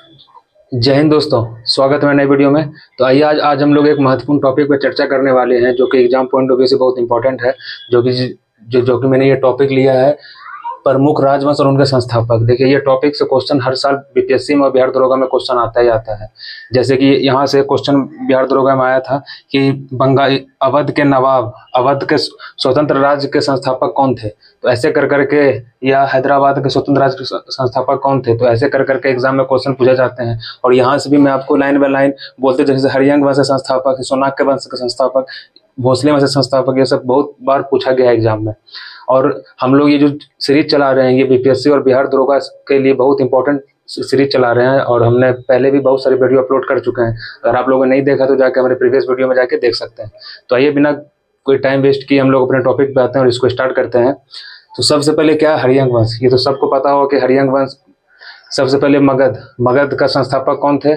जय हिंद दोस्तों। स्वागत है नए वीडियो में। तो आइए आज हम लोग एक महत्वपूर्ण टॉपिक पर चर्चा करने वाले हैं जो कि एग्जाम पॉइंट ऑफ व्यू से बहुत इंपॉर्टेंट है। जो कि मैंने ये टॉपिक लिया है प्रमुख राजवंश और उनके संस्थापक। देखिए, ये टॉपिक से क्वेश्चन हर साल बीपीएससी में और बिहार दरोगा में क्वेश्चन आता ही आता है। जैसे कि यहाँ से क्वेश्चन बिहार दरोगा में आया था कि बंगाल अवध के नवाब, अवध के स्वतंत्र राज्य के संस्थापक कौन थे। तो ऐसे कर करके, या हैदराबाद के स्वतंत्र राज्य के संस्थापक कौन थे। तो ऐसे कर करके एग्जाम में क्वेश्चन पूछे जाते हैं। और यहाँ से भी मैं आपको लाइन बाय लाइन बोलते, जैसे हरियंग वंश के संस्थापक, सोनाक के वंश के संस्थापक, भोसले वंश के संस्थापक, ये सब बहुत बार पूछा गया है एग्जाम में। और हम लोग ये जो सीरीज चला रहे हैं, ये बीपीएससी और बिहार दरोगा के लिए बहुत इंपॉर्टेंट सीरीज चला रहे हैं। और हमने पहले भी बहुत सारे वीडियो अपलोड कर चुके हैं। अगर आप लोगों ने नहीं देखा तो जाके हमारे प्रीवियस वीडियो में जाके देख सकते हैं। तो आइए बिना कोई टाइम वेस्ट किए हम लोग अपने टॉपिक पे आते हैं और इसको स्टार्ट करते हैं। तो सबसे पहले क्या है हरियंग वंश। ये तो सबको पता होगा कि हरियंग वंश सबसे पहले मगध का संस्थापक कौन थे।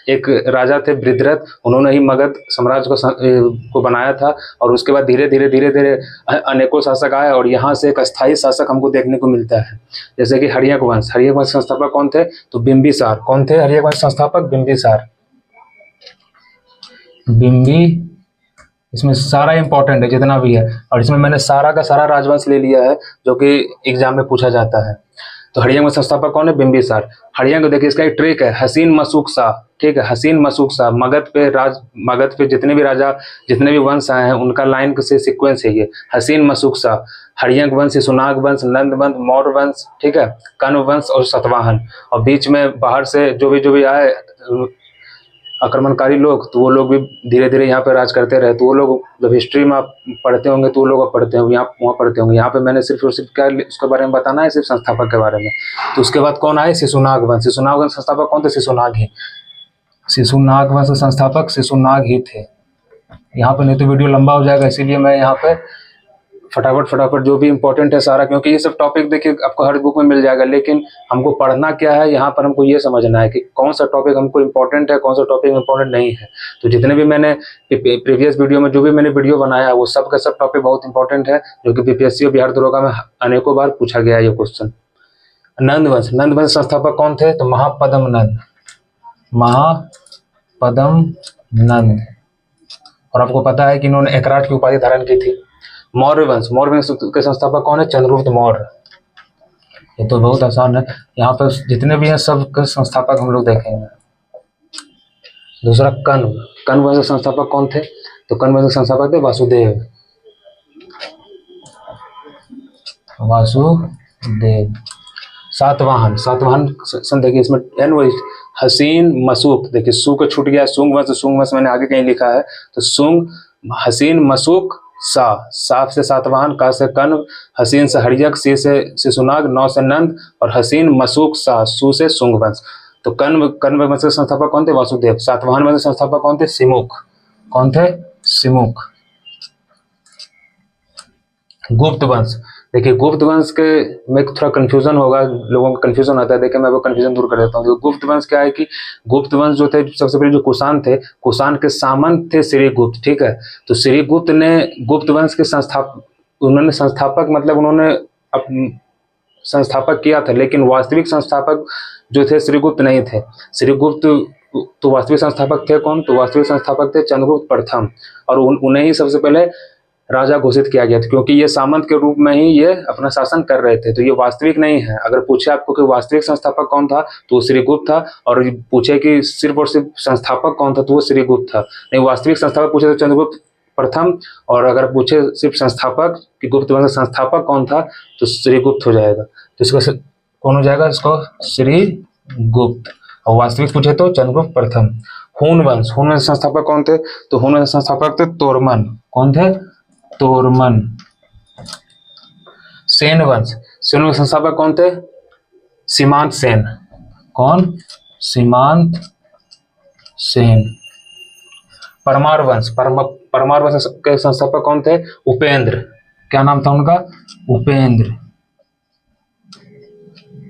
एक राजा थे बृहद्रथ, उन्होंने ही मगध साम्राज्य को बनाया था। और उसके बाद धीरे धीरे अनेकों शासक आए और यहाँ से एक अस्थायी शासक हमको देखने को मिलता है, जैसे कि हरियंक वंश संस्थापक कौन थे। तो बिंबिसार। कौन थे हरियंक वंश संस्थापक? बिंबिसार। इसमें सारा इंपॉर्टेंट है जितना भी है, और इसमें मैंने सारा का सारा राजवंश ले लिया है जो कि एग्जाम में पूछा जाता है। तो हरियंक वंश संस्थापक कौन है? बिंबिसार। हरियंक, देखिए इसका एक ट्रिक है, हसीन मसूक शाह। ठीक है, हसीन मसूक शाह। मगध पे जितने भी राजा, जितने भी वंश आए हैं उनका लाइन से सीक्वेंस है ये। हसीन मसूक शाह, हरियंक वंश, सुनाग वंश, नंद वंश, मौर्य वंश, ठीक है, कण्व वंश और सतवाहन। और बीच में बाहर से जो भी आए आक्रमणकारी लोग, तो वो लोग भी धीरे धीरे यहाँ पे राज करते रहे। तो वो लोग जब हिस्ट्री में आप पढ़ते होंगे तो वो लोग पढ़ते होंगे, यहाँ वहाँ पढ़ते होंगे। यहाँ पे मैंने सिर्फ और सिर्फ क्या उसके बारे में बताना है, सिर्फ संस्थापक के बारे में। तो उसके बाद कौन आए? शिशुनाग वंश। शिशुनाग वंश संस्थापक कौन थे? शिशुनाग ही। शिशुनाग वंश संस्थापक शिशुनाग ही थे। यहाँ पे नहीं तो वीडियो लंबा हो जाएगा, इसीलिए मैं यहाँ पे फटाफट जो भी इंपॉर्टेंट है सारा, क्योंकि ये सब टॉपिक देखिए आपको हर बुक में मिल जाएगा, लेकिन हमको पढ़ना क्या है, यहाँ पर हमको ये समझना है कि कौन सा टॉपिक हमको इंपॉर्टेंट है, कौन सा टॉपिक इंपॉर्टेंट नहीं है। तो जितने भी मैंने प्रीवियस वीडियो में जो भी मैंने वीडियो बनाया है वो सब का सब टॉपिक बहुत इंपॉर्टेंट है, जो कि बीपीएससी और बिहार दरोगा में अनेकों बार पूछा गया है ये क्वेश्चन। नंद वंश संस्थापक कौन थे? तो महापद्म नंद। और आपको पता है कि इन्होंने एकराट की उपाधि धारण की थी। मौर्य वंश के संस्थापक कौन है? चंद्रगुप्त मौर्य। ये तो बहुत आसान है, यहाँ पर जितने भी हैं सब के संस्थापक हम लोग देखेंगे। दूसरा कण्व वंश के संस्थापक कौन थे? तो कण्व वंश के संस्थापक थे वासुदेव। सातवाहन सन, देखिए इसमें एन वही हसीन मसूक, देखिए सू को छूट गया। सुंग वंश मैंने आगे कहीं लिखा है, तो सुंग, हसीन मसूक, साफ से सातवाहन, का से कण्व, हसीन से हरियक, सी से शिशुनाग, नौ से नंद और हसीन मसूक शाह, सू से सुंग वंश। तो कण्व वंश के संस्थापक कौन थे? वासुदेव। सातवाहन वंश के संस्थापक कौन थे? सिमुख। कौन थे? सिमुख। गुप्त वंश, देखिए गुप्त वंश के में थोड़ा कंफ्यूजन होगा, लोगों का कंफ्यूजन आता है। देखिए मैं वो कंफ्यूजन दूर कर देता हूँ। गुप्त वंश क्या है कि गुप्त वंश जो थे, सबसे पहले जो कुषाण थे, कुषाण के सामंत थे श्रीगुप्त। ठीक है, तो श्रीगुप्त ने गुप्त वंश के संस्थापक मतलब उन्होंने संस्थापक किया था, लेकिन वास्तविक संस्थापक जो थे श्रीगुप्त नहीं थे। श्रीगुप्त तो वास्तविक संस्थापक थे कौन? तो वास्तविक संस्थापक थे चंद्रगुप्त प्रथम, और उन्हें ही सबसे पहले राजा घोषित किया गया था, क्योंकि ये सामंत के रूप में ही ये अपना शासन कर रहे थे। तो ये वास्तविक नहीं है। अगर पूछे आपको कि वास्तविक संस्थापक कौन था, तो श्रीगुप्त था। और पूछे कि सिर्फ और सिर्फ संस्थापक कौन था, तो वो श्रीगुप्त था। नहीं, वास्तविक संस्थापक पूछे तो चंद्रगुप्त प्रथम, और अगर पूछे सिर्फ संस्थापक कि गुप्त वंश संस्थापक कौन था, तो श्रीगुप्त हो जाएगा। तो इसको कौन हो जाएगा? इसको श्रीगुप्त। और वास्तविक पूछे तो चंद्रगुप्त प्रथम। हून वंश संस्थापक कौन थे? तो हून वंश संस्थापक थे तोरमन। कौन थे? तोरमन। सेन वंश संस्थापक कौन थे? सीमांत सेन। कौन? सीमांत सेन। परमार वंश के संस्थापक कौन थे? उपेंद्र। क्या नाम था उनका? उपेंद्र।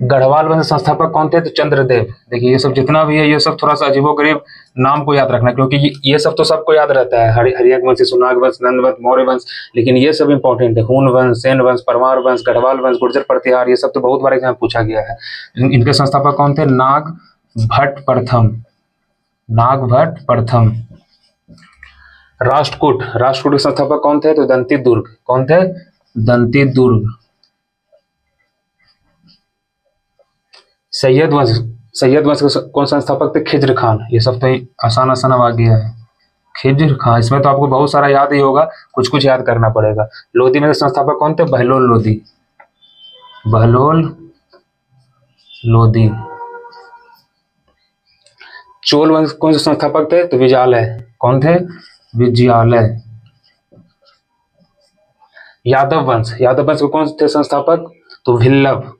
गढ़वाल वंश संस्थापक कौन थे? तो चंद्रदेव। देखिए ये सब जितना भी है, ये सब थोड़ा सा अजीबोगरीब नाम को याद रखना, क्योंकि ये सब तो सबको याद रहता है, हरियंक वंश, सुनाग वंश, नंद वंश, मौर्य वंश, लेकिन ये सब इंपॉर्टेंट है। हून वंश, सेन वंश, परमार वंश, गढ़वाल वंश, गुर्जर प्रतिहार, ये सब तो बहुत बार एग्जाम पूछा गया है। इनके संस्थापक कौन थे? नाग, भट्ट प्रथम, नागभट्ट प्रथम। राष्ट्रकूट, राष्ट्रकूट के संस्थापक कौन थे? तो दंती दुर्ग। कौन थे? दंती दुर्ग। सैयद वंश, सैयद वंश के कौन संस्थापक थे? खिज्र खान। ये सब तो आसान आसान आ गया है। खिज्र खान, इसमें तो आपको बहुत सारा याद ही होगा, कुछ कुछ याद करना पड़ेगा। लोधी में संस्थापक कौन थे? बहलोल लोधी, बहलोल लोधी। चोल वंश कौन से संस्थापक थे? तो विजयालय। कौन थे? विजयालय। यादव वंश, यादव वंश के कौन थे संस्थापक? तो भिल्लभ,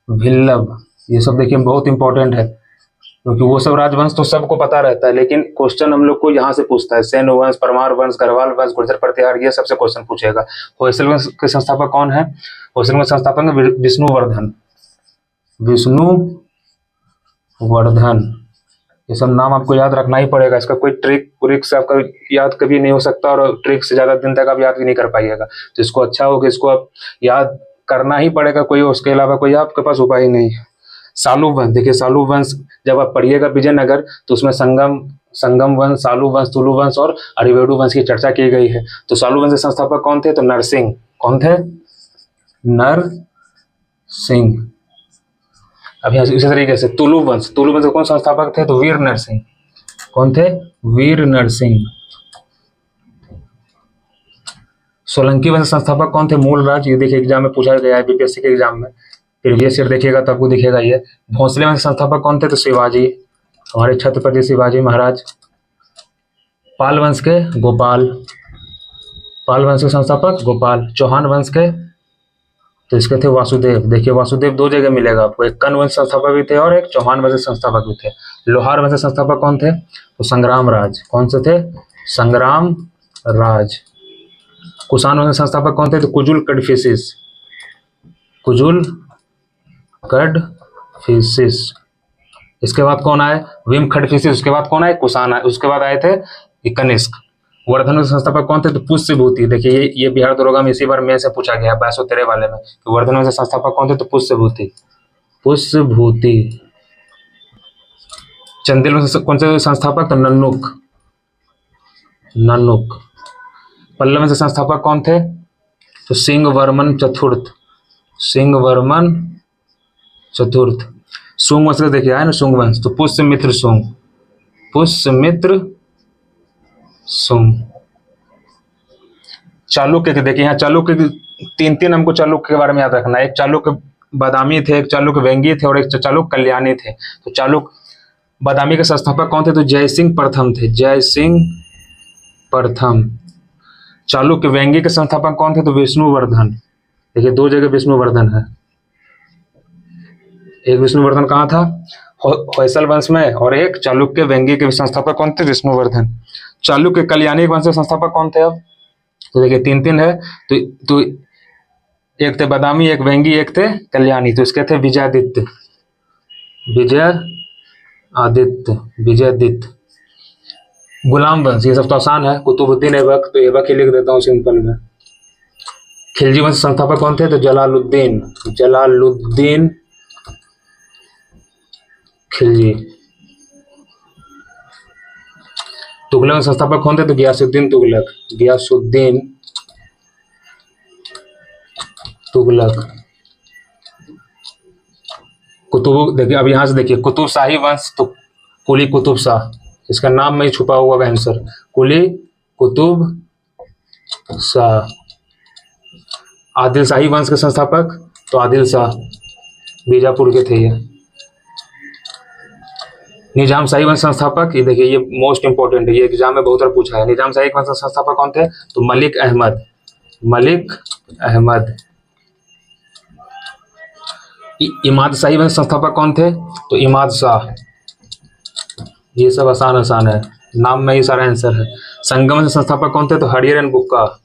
भिल्लभ। ये सब देखिए बहुत इंपॉर्टेंट है, क्योंकि वो सब राजवंश तो सबको पता रहता है, लेकिन क्वेश्चन हम लोग को यहाँ से पूछता है। सेन वंश, परमार वंश, गढ़वाल वंश, गुर्जर प्रतिहार, ये सबसे क्वेश्चन पूछेगा। होयसल वंश के संस्थापक कौन है? होयसल वंश संस्थापक है विष्णुवर्धन, विष्णुवर्धन। ये सब नाम आपको याद रखना ही पड़ेगा। इसका कोई ट्रिक व्रिक से आपका याद कभी नहीं हो सकता, और ट्रिक से ज्यादा दिन तक आप याद भी नहीं कर पाइएगा। तो इसको अच्छा हो कि इसको आप याद करना ही पड़ेगा, कोई उसके अलावा कोई आपके पास उपाय ही नहीं है। सालू वंश, देखिए सालू वंश जब आप पढ़िएगा विजयनगर, तो उसमें संगम वंश, सालू वंश, तुलु वंश और अरिवेडु वंश की चर्चा की गई है। तो सालू वंश के संस्थापक कौन थे? तो नरसिंह। कौन थे? नरसिंह। अब यहाँ इसी तरीके से तुलु वंश, तुलु वंश के कौन संस्थापक थे? तो वीर नरसिंह। कौन थे? वीर नरसिंह। सोलंकी वंश संस्थापक कौन थे? मूलराज। ये देखिए एग्जाम में पूछा गया है, बीपीएससी के एग्जाम में। प्रीवियस ईयर देखिएगा तो आपको दिखेगा ये। भोसले वंश संस्थापक कौन थे? तो शिवाजी, हमारे छत्रपति शिवाजी महाराज। पाल वंश के गोपाल, पाल वंश के संस्थापक गोपाल। चौहान वंश के तो इसके थे वासुदेव। देखिए वासुदेव दो जगह मिलेगा आपको, एक कर्ण वंश संस्थापक भी थे और एक चौहान वंश संस्थापक भी थे। लोहार वंश संस्थापक कौन थे? तो संग्राम राज। कौन से थे? संग्राम राज। कुषाण वंश संस्थापक कौन थे? तो कुजुल कडफिसिस, कुजुल कडफिसिस। इसके बाद कौन आए? विम खडफिसिस। उसके बाद कौन आए? कुषाण आए। उसके बाद आए थे कनिष्क। वर्धन वंश संस्थापक कौन थे? तो पुष्यभूति। देखिए ये बिहार दरोगा में इसी बार में से पूछा गया 2213 वाले में। तो वर्धन वंश संस्थापक कौन थे? तो पुष्यभूति, पुष्यभूति। चंदेल वंश कौन से संस्थापक? तो नन्नुक, नन्नुक। पल्लव वंश संस्थापक कौन थे? तो सिंहवर्मन चतुर्थ, सिंहवर्मन चतुर्थ। सुंग वंश देखिए आए ना, सुंग वंश, तो पुष्यमित्र सुंग, पुष्यमित्र सुंग। चालुक्य के देखिए यहाँ, चालुक्य तीन तीन हमको चालुक्य के बारे में याद रखना है। एक चालुक्य बादामी थे, एक चालुक्य वेंगी थे और एक चालुक्य कल्याणी थे। तो चालुक्य बादामी के संस्थापक कौन थे? तो जयसिंह प्रथम थे, जयसिंह प्रथम। चालुक्य वेंगी के संस्थापक कौन थे? तो विष्णुवर्धन। देखिए दो जगह विष्णुवर्धन है, एक विष्णुवर्धन कहाँ था? होयसल वंश में, और एक चालुक्य वेंगी के संस्थापक कौन थे? विष्णुवर्धन। चालुक्य कल्याणी वंश के संस्थापक कौन थे? अब तो देखिए तीन तीन है, तो एक थे बादामी, एक वेंगी, एक थे कल्याणी। तो इसके थे विजयादित्य, विजयादित्य, विजयादित्य। गुलाम वंश, ये सब तो आसान है। कुतुबुद्दीन ऐबक, तो ऐबक ही लिख देता हूँ सिंपल में। खिलजी वंश संस्थापक कौन थे? तो जलालुद्दीन, जलालुद्दीन खिलजी। तुगलक संस्थापक कौन थे? तो गियासुद्दीन तुगलक, गियासुद्दीन तुगलक। कुतुब देखिए, अब यहां से देखिए कुतुब शाही वंश, तो कुली कुतुब शाह, इसका नाम में ही छुपा हुआ आंसर, कुली कुतुब शाह। आदिल शाही वंश के संस्थापक तो आदिल शाह, बीजापुर के थे ये। निजाम शाही वंश संस्थापक, ये देखिए ये मोस्ट इंपोर्टेंट है, ये एग्जाम में बहुत बार पूछा है। निजाम शाही वंश संस्थापक कौन थे? तो मलिक अहमद, मलिक अहमद। इमाद शाही वंश संस्थापक कौन थे? तो इमाद शाह। ये सब आसान आसान है, नाम में ही सारा आंसर है। संगम वंश संस्थापक कौन थे? तो हरिहर एंड बुक्का,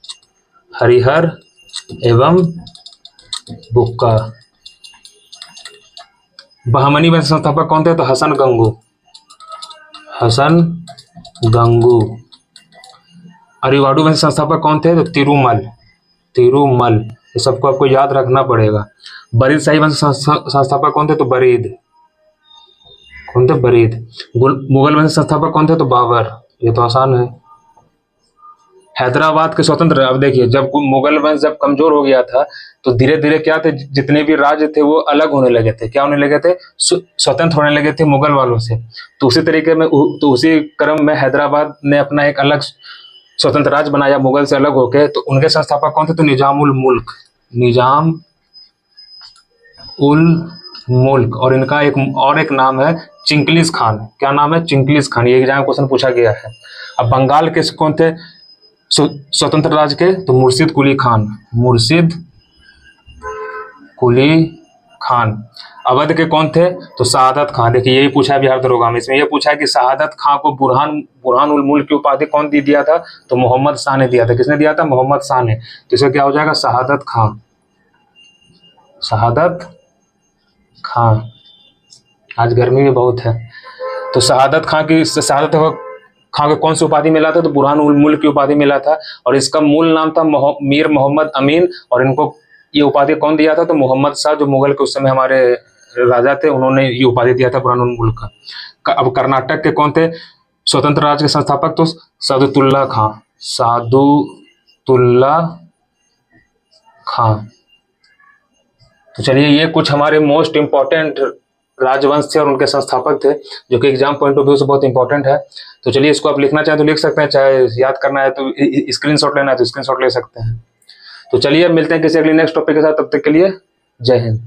हरिहर एवं बुक्का। बहमनी वंश संस्थापक कौन थे? तो हसन गंगू, हसन गंगू। अरिवाडु वंश संस्थापक कौन थे? तो तिरुमल, तिरुमल। ये सबको आपको याद रखना पड़ेगा। बरीद शाही वंश संस्थापक कौन थे? तो बरीद, कौन थे? बरीद। मुगल वंश संस्थापक कौन थे? तो बाबर। ये तो आसान है। हैदराबाद के स्वतंत्र, अब देखिए जब मुगल वंश जब कमजोर हो गया था तो धीरे धीरे क्या थे, जितने भी राज्य थे वो अलग होने लगे थे। क्या होने लगे थे? स्वतंत्र होने लगे थे मुगल वालों से। तो उसी तरीके में तो उसी क्रम में हैदराबाद ने अपना एक अलग स्वतंत्र राज्य बनाया मुगल से अलग होके। तो उनके संस्थापक कौन थे? तो निजाम उल मुल्क। निजाम उल मुल्क। और इनका एक नाम है चिंगलिज खान। क्या नाम है? चिंगलिज खान। ये एग्जाम क्वेश्चन पूछा गया है। अब बंगाल के कौन थे स्वतंत्र राज्य के? तो मुर्शिद कुली खान। मुर्शिद कुली खान। अवध के कौन थे? तो शहादत खान। देखिए यही पूछा है बिहार दरोगा में, इसमें यह पूछा है कि शहादत खान को बुरहान उल मुल्क की उपाधि कौन दिया था? तो मोहम्मद शाह ने दिया था। किसने दिया था? मोहम्मद शाह ने। तो इसका क्या हो जाएगा? शहादत खान। शहादत खान। आज गर्मी भी बहुत है। तो शहादत खां को कौन सी उपाधि मिला था? तो बुरहान उल मुल्क की उपाधि मिला था। और इसका मूल नाम था मीर मोहम्मद अमीन। और इनको ये उपाधि कौन दिया था? तो मोहम्मद शाह, जो मुगल के उस समय हमारे राजा थे, उन्होंने ये उपाधि दिया था बुरहान उल मुल्क का। अब कर्नाटक के कौन थे स्वतंत्र राज्य के संस्थापक? तो सादुतुल्ला खां। सादुतुल्ला खां। तो चलिए ये कुछ हमारे मोस्ट इंपॉर्टेंट राजवंश थे और उनके संस्थापक थे, जो कि एग्जाम पॉइंट ऑफ व्यू से बहुत इंपॉर्टेंट है। तो चलिए इसको आप लिखना चाहें तो लिख सकते हैं, चाहे याद करना है तो स्क्रीनशॉट लेना है तो स्क्रीनशॉट ले सकते हैं। तो चलिए अब मिलते हैं किसी अगले नेक्स्ट टॉपिक के साथ। तब तक के लिए जय हिंद।